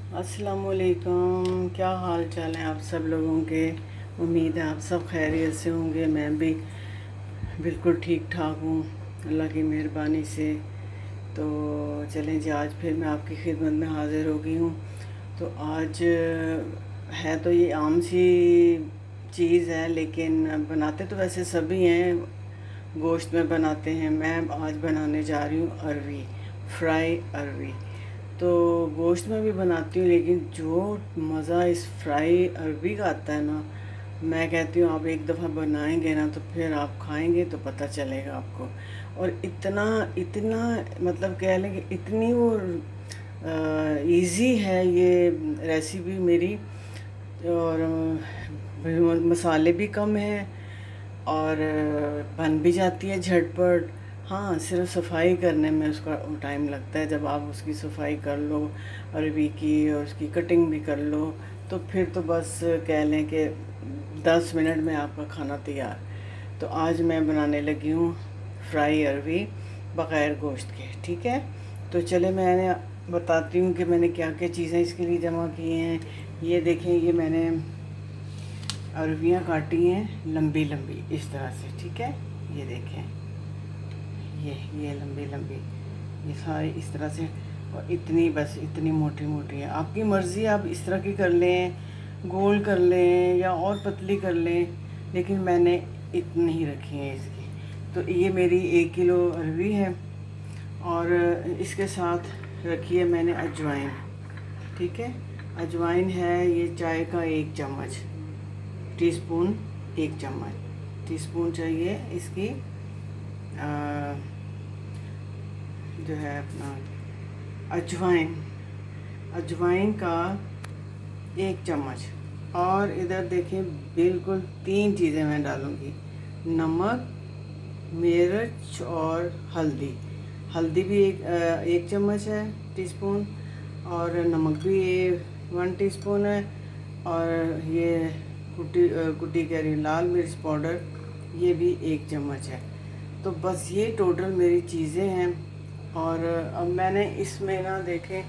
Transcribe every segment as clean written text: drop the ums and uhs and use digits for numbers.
अस्सलामुअलैकुम। क्या हाल चाल है आप सब लोगों के। उम्मीद है आप सब खैरियत से होंगे। मैं भी बिल्कुल ठीक ठाक हूँ, अल्लाह की मेहरबानी से। तो चलें जी, आज फिर मैं आपकी खिदमत में हाज़िर हो गई हूँ। तो आज है तो ये आम सी चीज़ है, लेकिन बनाते तो वैसे सभी हैं, गोश्त में बनाते हैं। मैं आज बनाने जा रही हूँ अरवी, फ्राई अरवी। तो गोश्त में भी बनाती हूँ, लेकिन जो मज़ा इस फ्राई अरबी का आता है ना, मैं कहती हूँ आप एक दफ़ा बनाएंगे ना तो फिर आप खाएंगे तो पता चलेगा आपको। और इतना इतना मतलब कह लें कि इतनी वो इजी है ये रेसिपी मेरी। और मसाले भी कम हैं, और बन भी जाती है झटपट। हाँ, सिर्फ सफाई करने में उसका टाइम लगता है। जब आप उसकी सफाई कर लो अरवी की और उसकी कटिंग भी कर लो, तो फिर तो बस कह लें कि 10 मिनट में आपका खाना तैयार। तो आज मैं बनाने लगी हूँ फ्राई अरवी बग़ैर गोश्त के। ठीक है, तो चले मैंने बताती हूँ कि मैंने क्या क्या चीज़ें इसके लिए जमा की हैं। ये देखें, ये मैंने अरवियाँ काटी हैं लंबी लंबी इस तरह से। ठीक है, ये देखें, ये लंबी लंबी, ये सारी इस तरह से। और इतनी, बस इतनी मोटी मोटी है। आपकी मर्ज़ी, आप इस तरह की कर लें, गोल कर लें या और पतली कर लें, लेकिन मैंने इतनी ही रखी है इसकी। तो ये मेरी 1 किलो अरवी है, और इसके साथ रखी है मैंने अजवाइन। ठीक है, अजवाइन है ये चाय का 1 चम्मच, टीस्पून, 1 चम्मच टीस्पून चाहिए इसकी। जो है अपना अजवाइन, अजवाइन का 1 चम्मच। और इधर देखें, बिल्कुल 3 चीज़ें मैं डालूँगी, नमक, मिर्च और हल्दी। हल्दी भी 1 चम्मच है, टीस्पून। और नमक भी 1 टीस्पून है। और ये कुटी कह रही लाल मिर्च पाउडर, ये भी 1 चम्मच है। तो बस ये टोटल मेरी चीज़ें हैं। और अब मैंने इसमें ना देखें,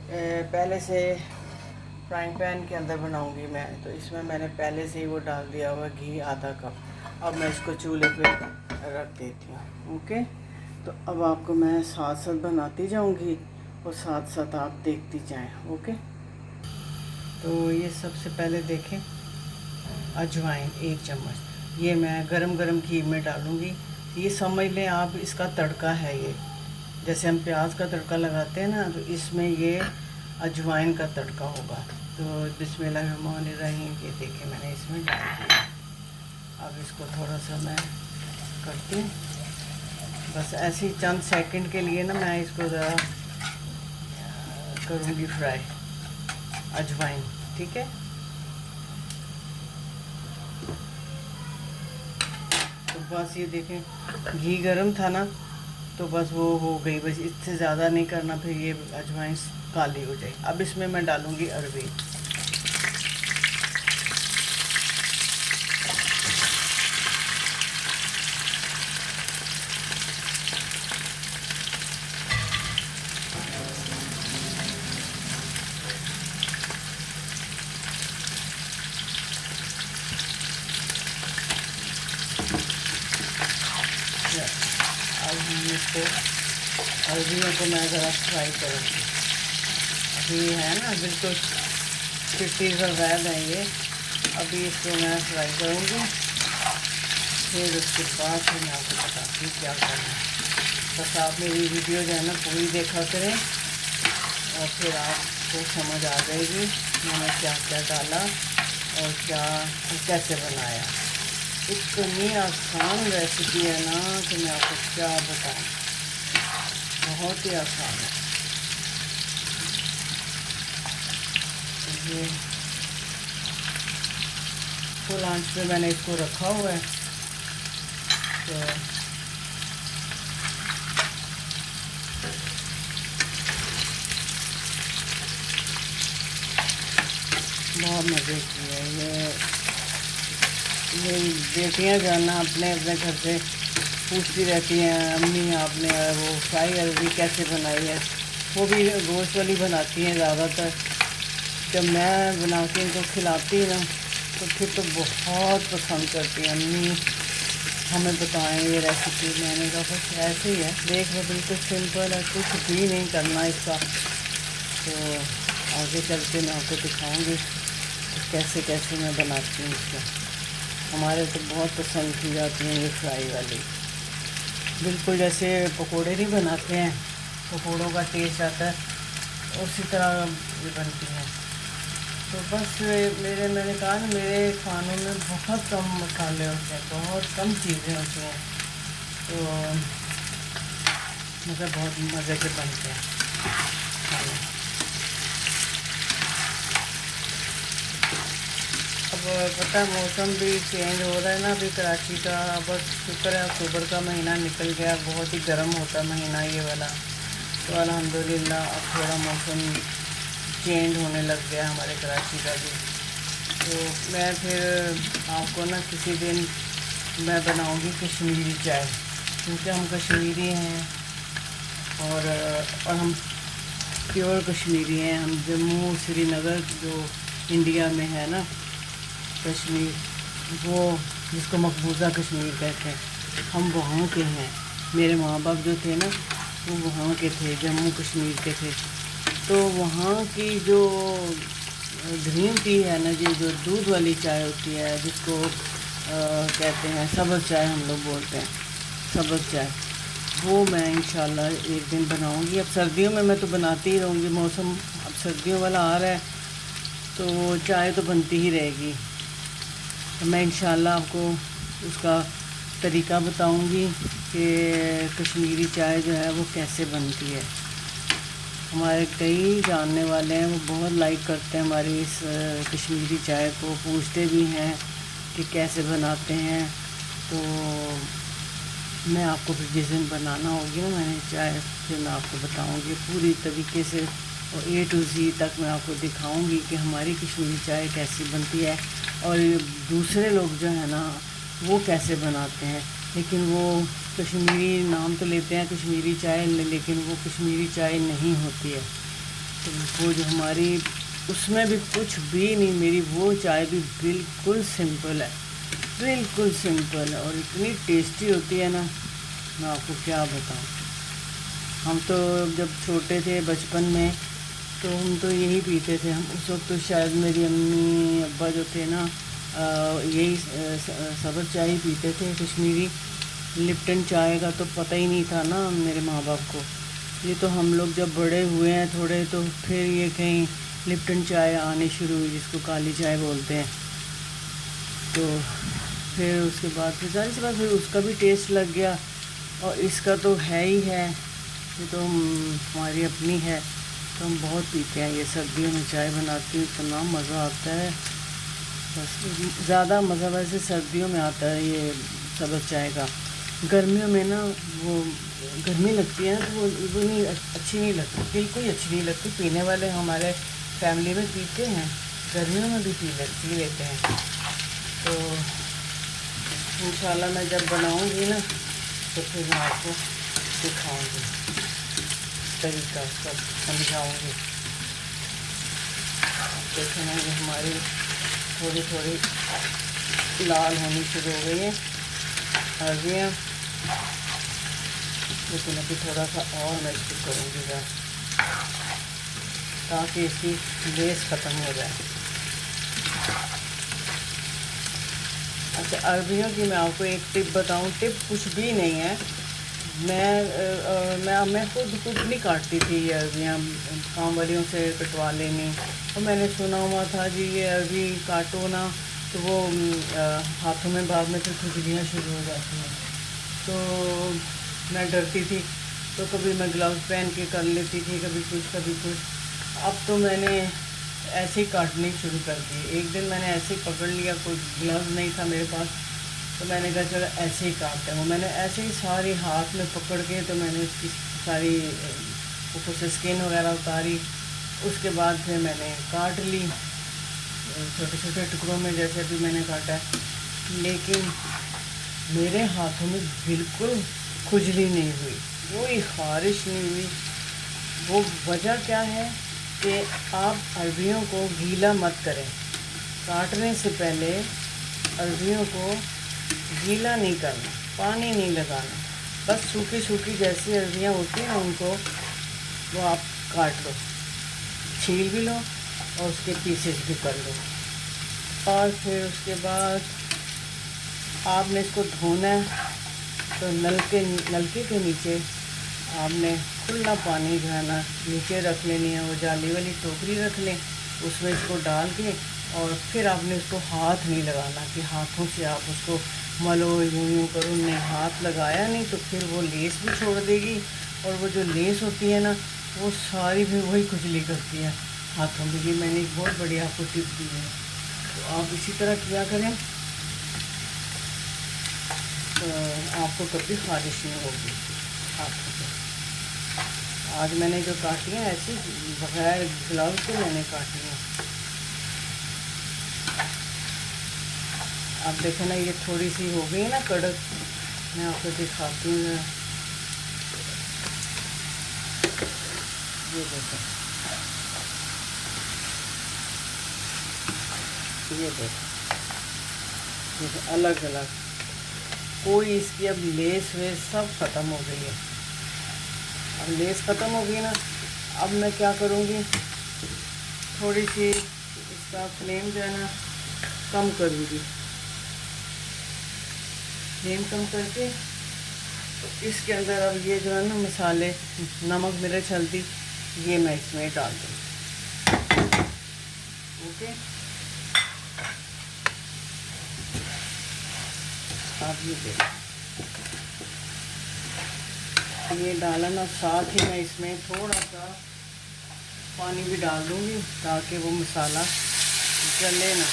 पहले से फ्राइंग पैन के अंदर बनाऊंगी मैं, तो इसमें मैंने पहले से ही वो डाल दिया हुआ घी आधा कप। अब मैं इसको चूल्हे पे रख देती हूँ। ओके, तो अब आपको मैं साथ साथ बनाती जाऊँगी और साथ साथ आप देखती जाएं। ओके, तो ये सबसे पहले देखें, अजवाइन 1 चम्मच, ये मैं गरम गरम घी में डालूँगी। ये समझ लें आप, इसका तड़का है ये। जैसे हम प्याज का तड़का लगाते हैं ना, तो इसमें ये अजवाइन का तड़का होगा। तो बिस्मिल्लाहिर्रहमानिर्रहीम, ये देखिए मैंने इसमें डाल दिया। अब इसको थोड़ा सा मैं करती हूँ, बस ऐसे ही चंद सेकंड के लिए ना मैं इसको ज़रा करूँगी फ्राई अजवाइन। ठीक है, तो बस ये देखें, घी गरम था ना, तो बस वो हो गई। बस इससे ज़्यादा नहीं करना, फिर ये अजवाइन काली हो जाए। अब इसमें मैं डालूँगी अरवी। अब इसको, अरवियों को मैं ज़रा फ्राई करूँगी। अभी है ना बिल्कुल चिट्टी सफ़ेद है ये। अभी इसको मैं फ्राई करूँगी, फिर उसके बाद फिर मैं आपको बताती हूँ क्या करना है। बस आप मेरी वीडियो जो है ना पूरी देखा करें, और फिर आपको समझ आ जाएगी मैंने क्या क्या डाला और क्या कैसे बनाया। इतनी आसान रेसिपी है ना कि मैं आपको क्या बताऊँ, बहुत ही आसान है ये। फुल आंच पे मैंने इसको रखा हुआ है। तो बहुत मज़े की है ये। मेरी बेटियाँ जो है ना अपने अपने घर से पूछती रहती हैं, अम्मी आपने वो फ्राई अरवी कैसे बनाई है। वो भी गोश्त वाली बनाती हैं ज़्यादातर, जब मैं बना के इनको खिलाती ना तो फिर तो बहुत पसंद करती हैं, अम्मी हमें बताएं ये रेसिपी। मैंने कहा बस ऐसे ही है, देख लो बिल्कुल सिंपल है, कुछ भी नहीं करना इसका। तो आगे चल के मैं आपको दिखाऊंगी कैसे कैसे मैं बनाती हूँ इसको। हमारे तो बहुत पसंद की जाती हैं ये फ्राई वाली, बिल्कुल जैसे पकोड़े नहीं बनाते हैं, पकोड़ों का टेस्ट आता है उसी तरह ये बनती हैं। तो बस मैंने कहा ना, मेरे खानों में बहुत कम मसाले होते हैं, बहुत कम चीज़ें होती हैं, तो मतलब बहुत मज़े के बनते हैं खाने। अब पता है मौसम भी चेंज हो रहा है ना अभी कराची का, बस शुक्र है अक्टूबर का महीना निकल गया, बहुत ही गर्म होता है महीना ये वाला। तो अल्हम्दुलिल्लाह अब थोड़ा मौसम चेंज होने लग गया हमारे कराची का भी। तो मैं फिर आपको ना किसी दिन मैं बनाऊंगी कश्मीरी चाय, क्योंकि हम कश्मीरी हैं और हम प्योर कश्मीरी हैं। हम जम्मू श्रीनगर जो इंडिया में है ना कश्मीर, वो जिसको मकबूजा कश्मीर कहते हैं, हम वहाँ के हैं। मेरे माँ बाप जो थे ना वो वहाँ के थे, जम्मू कश्मीर के थे। तो वहाँ की जो ग्रीन टी है ना जी, जो दूध वाली चाय होती है जिसको कहते हैं सब्ज़ चाय, हम लोग बोलते हैं सब्ज़ चाय, वो मैं इंशाल्लाह एक दिन बनाऊंगी। अब सर्दियों में मैं तो बनाती ही रहूँगी, मौसम अब सर्दियों वाला आ रहा है तो चाय तो बनती ही रहेगी। तो मैं इंशाल्लाह आपको उसका तरीका बताऊंगी कि कश्मीरी चाय जो है वो कैसे बनती है। हमारे कई जानने वाले हैं, वो बहुत लाइक करते हैं हमारी इस कश्मीरी चाय को, पूछते भी हैं कि कैसे बनाते हैं। तो मैं आपको फिर जिस दिन बनाना होगी ना मैंने चाय, फिर मैं आपको बताऊंगी पूरी तरीके से, और A to Z तक मैं आपको दिखाऊंगी कि हमारी कश्मीरी चाय कैसी बनती है और दूसरे लोग जो है ना वो कैसे बनाते हैं। लेकिन वो कश्मीरी नाम तो लेते हैं कश्मीरी चाय, लेकिन वो कश्मीरी चाय नहीं होती है। तो वो जो हमारी, उसमें भी कुछ भी नहीं, मेरी वो चाय भी बिल्कुल सिंपल है, बिल्कुल सिंपल है, और इतनी टेस्टी होती है ना, मैं आपको क्या बताऊँ। हम तो जब छोटे थे बचपन में तो हम तो यही पीते थे। हम उस वक्त तो शायद मेरी अम्मी अब्बा जो थे ना यही सब्ज़ चाय ही पीते थे कश्मीरी। लिप्टन चाय का तो पता ही नहीं था ना मेरे माँ बाप को। ये तो हम लोग जब बड़े हुए हैं थोड़े, तो फिर ये कहीं लिप्टन चाय आनी शुरू हुई जिसको काली चाय बोलते हैं। तो फिर उसके बाद फिर जाहिर सी बात, फिर उसका भी टेस्ट लग गया, और इसका तो है ही है, ये तो हमारी अपनी है, तो हम बहुत पीते हैं ये। सर्दियों में चाय बनाती हूँ, इतना मज़ा आता है, बस ज़्यादा मज़ा वैसे सर्दियों में आता है ये सब्ज़ चाय का। गर्मियों में ना वो गर्मी लगती है ना, तो वो नहीं अच्छी नहीं लगती, बिल्कुल ही अच्छी नहीं लगती। पीने वाले हमारे फैमिली में पीते हैं, गर्मियों में भी पी लेते हैं। तो इंशाल्लाह मैं जब बनाऊंगी ना तो फिर मैं आपको दिखाऊंगी तरीका, सब समझाऊंगी। देखें ना ये हमारी थोड़ी थोड़ी लाल होनी शुरू हो गई है अरबियाँ, लेकिन अभी थोड़ा सा और मैं इसको करूँगी ताकि इसकी बेस ख़त्म हो जाए। अच्छा, अरबियों की मैं आपको एक टिप बताऊं। टिप कुछ भी नहीं है, मैं खुद नहीं काटती थी ये अरबियाँ, काम वालियों से कटवा लेनी। और मैंने सुना हुआ था जी ये अरबी काटो ना तो वो हाथों में बाद में फिर खुजलियाँ शुरू हो जाती हैं। तो मैं डरती थी, तो कभी मैं ग्लव्स पहन के कर लेती थी, कभी कुछ। अब तो मैंने ऐसे ही काटनी शुरू कर दी। एक दिन मैंने ऐसे ही पकड़ लिया, कोई ग्लव्स नहीं था मेरे पास, तो मैंने कहा चलो ऐसे ही काटते हैं। मैंने ऐसे ही सारी हाथ में पकड़ के, तो मैंने उसकी सारी ऊपर से स्किन वगैरह उतारी। उसके बाद फिर मैंने काट ली छोटे छोटे टुकड़ों में, जैसे अभी मैंने काटा है। लेकिन मेरे हाथों में बिल्कुल खुजली नहीं हुई, कोई ख़ारिश नहीं हुई। वो वजह क्या है कि आप अरबियों को गीला मत करें। काटने से पहले अरबियों को गीला नहीं करना, पानी नहीं लगाना, बस सूखी सूखी जैसी अरबियाँ होती हैं उनको वो आप काट लो, छील भी लो और उसके पीसेस भी कर लो। और फिर उसके बाद आपने इसको धोना है तो नलके के नीचे आपने खुला पानी जो है ना नीचे रख लेनी है, वो जाली वाली टोकरी रख लें, उसमें इसको डाल के और फिर आपने उसको हाथ नहीं लगाना कि हाथों से आप उसको मलो यूँ करो, नहीं, हाथ लगाया नहीं तो फिर वो लेस भी छोड़ देगी और वो जो लेस होती है ना वो सारी भी वही खुजली करती है हाथों में। ये मैंने एक बहुत बड़ी आपको टिप दी है, तो आप इसी तरह किया करें तो आपको कभी ख़ारिश नहीं होगी हाथों से। आज मैंने जो काटी हैं ऐसी बगैर ग्लव्स के मैंने काटी हैं। आप देखें ना ये थोड़ी सी हो गई ना कड़क, मैं आपको दिखाती हूँ। ये देखें, ये देखें, अलग अलग, कोई इसकी अब लेस वेस सब ख़त्म हो गई है। अब लेस ख़त्म हो गई ना, अब मैं क्या करूँगी, थोड़ी सी इसका फ्लेम जो है ना कम करूँगी। फ्लेम कम करके तो इसके अंदर अब ये जो है ना मसाले, नमक, मिर्च, हल्दी, ये मैं इसमें डाल दूँगी। ओके, आप ये देखिए, ये डाला ना, साथ ही मैं इसमें थोड़ा सा पानी भी डाल दूँगी ताकि वो मसाला जले ना।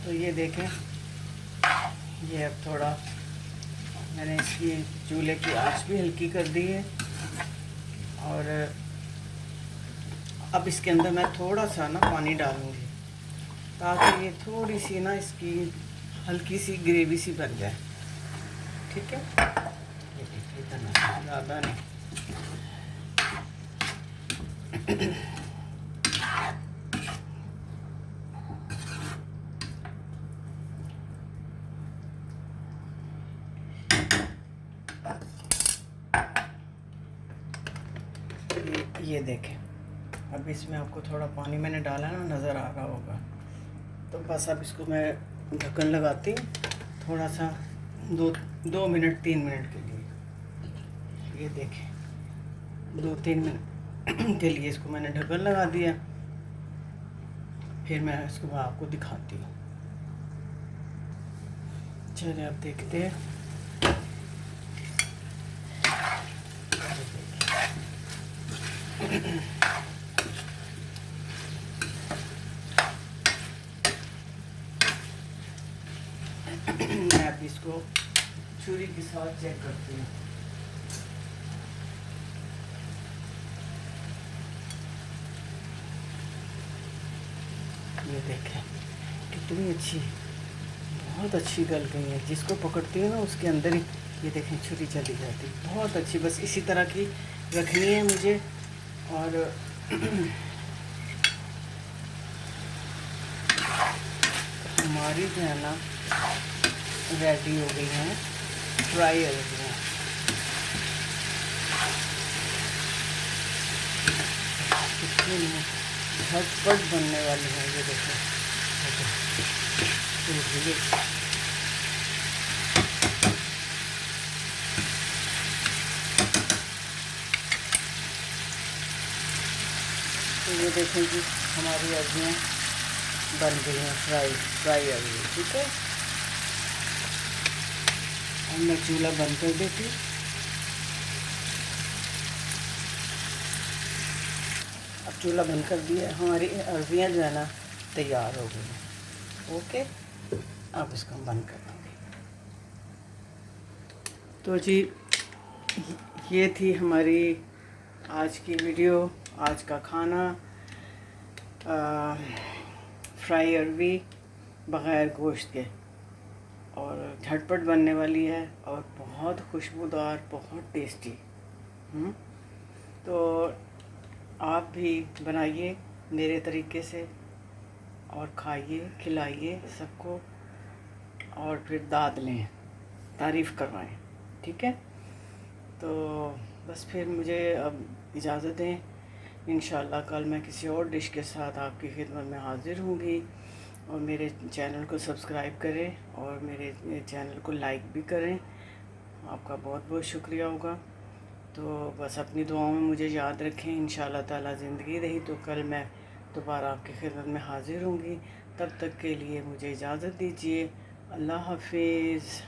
तो ये देखें, ये अब थोड़ा मैंने इसकी चूल्हे की आंच भी हल्की कर दी है और अब इसके अंदर मैं थोड़ा सा ना पानी डालूँगी ताकि ये थोड़ी सी ना इसकी हल्की सी ग्रेवी सी बन जाए। ठीक है, ये देखिए इतना ज़्यादा नहीं। ये देखें, अब इसमें आपको थोड़ा पानी मैंने डाला ना, नज़र आ रहा होगा। तो बस अब इसको मैं ढक्कन लगाती हूँ थोड़ा सा, 2 मिनट 3 मिनट के लिए। ये देखें 2-3 मिनट के लिए इसको मैंने ढक्कन लगा दिया। फिर मैं इसको आपको दिखाती हूँ। चलिए आप देखते हैं। मैं अब इसको छुरी के साथ चेक करती हूँ। ये देखें कितनी अच्छी, बहुत अच्छी गल गई है। जिसको पकड़ती है ना उसके अंदर ही ये देखें छुरी चली जाती है। बहुत अच्छी, बस इसी तरह की रखनी है मुझे। और हमारी जो है ना रेडी हो गई हैं फ्राई अरबियाँ। कितनी झटपट बनने वाली हैं, ये देखें। तो ये देखें कि हमारी अरबियाँ बन गई हैं, फ्राई अरबी। ठीक है, अब मैं चूल्हा बंद कर देती हूँ। अब चूल्हा बंद कर दिया, हमारी अरबियाँ जो है ना तैयार हो गई हैं। ओके, अब इसको हम बंद कर देंगे। तो जी ये थी हमारी आज की वीडियो, आज का खाना। फ्राई अरवी बग़ैर गोश्त के, और झटपट बनने वाली है और बहुत खुशबूदार, बहुत टेस्टी। तो आप भी बनाइए मेरे तरीके से और खाइए, खिलाइए सबको, और फिर दाद लें, तारीफ़ करवाएं। ठीक है, तो बस फिर मुझे अब इजाज़त दें। इंशाल्लाह कल मैं किसी और डिश के साथ आपकी खिदमत में हाज़िर होंगी। और मेरे चैनल को सब्सक्राइब करें और मेरे चैनल को लाइक भी करें, आपका बहुत बहुत शुक्रिया होगा। तो बस अपनी दुआओं में मुझे याद रखें। इंशाल्लाह ताला ज़िंदगी रही तो कल मैं दोबारा आपकी खिदमत में हाज़िर होंगी। तब तक के लिए मुझे इजाज़त दीजिए। अल्लाह हाफिज़।